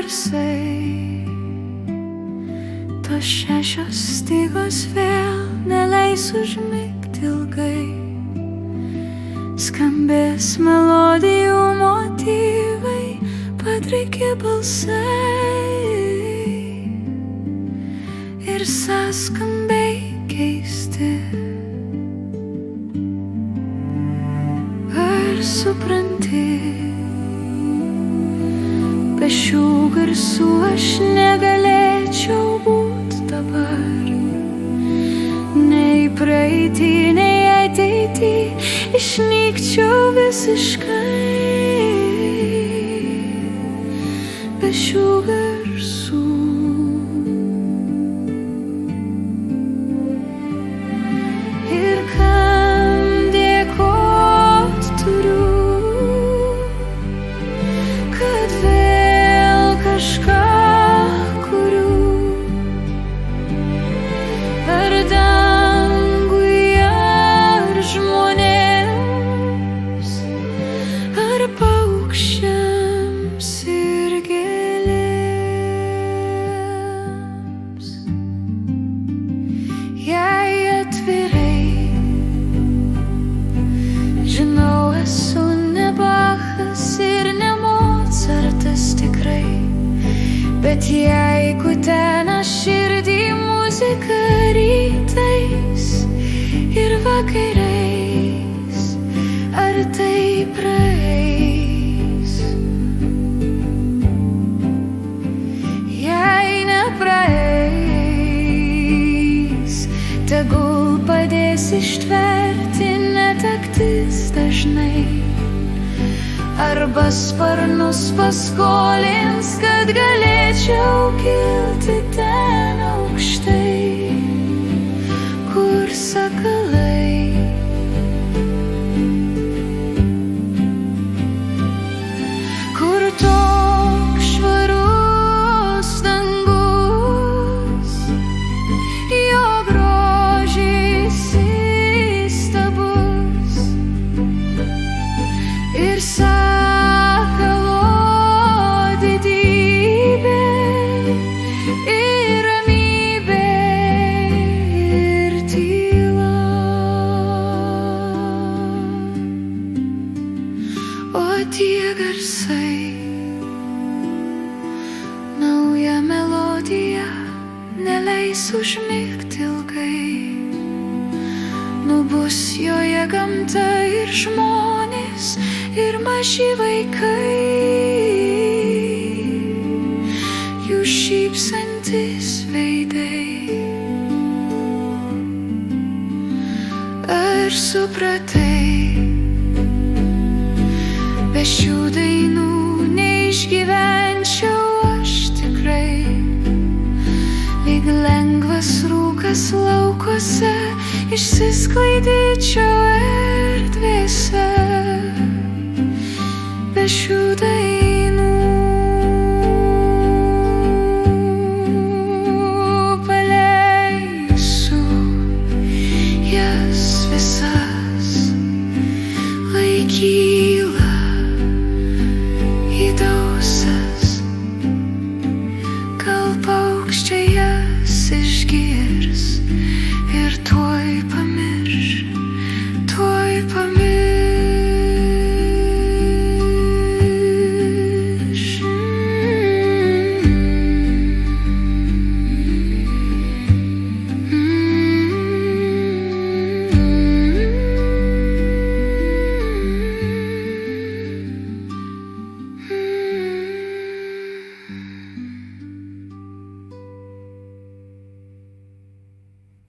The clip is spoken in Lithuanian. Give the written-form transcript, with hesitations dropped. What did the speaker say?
garsai, tos šešios stygos vėl neleis užmigti ilgai. Skambės melodijų motyvai, padriki balsai ir sąskambiai keisti. Ar supranti, be šių garsų aš negalėčiau būt dabar. Nei praeitį, nei ateitį išnykčiau visiškai. Be šių garsų ir kam dėkot turiu, kad vėl kažką kuriu. Ar dangui, ar žmonėms, ar paukščiams ir gėlėms. Jei atvirai, žinau, esu ne Bachas ir ne Mocartas tikrai, bet jeigu ten aš širdį muzika rytais ir vakarais, ar tai praeis? Jei nepraeis, tegul padės ištverti netektis dažnai, arba sparnus paskolins, kad galėčiau kilti ten aukštai, kur sakalai. Kur toks švarus dangus, jo grožis įstabus ir sakalo didybė ir ramybė ir tyla. O tie garsai, nauja melodija, neleis užmigti ilgai. Nubus joje gamta ir žmonės, ir maži vaikai, jų šypsantis veidai. Ar supratai, be šių dainų neišgyvenčiau aš tikrai. Lyg lengvas rūkas laukuose išsisklaidyčiau erdvėse. Be šių dainų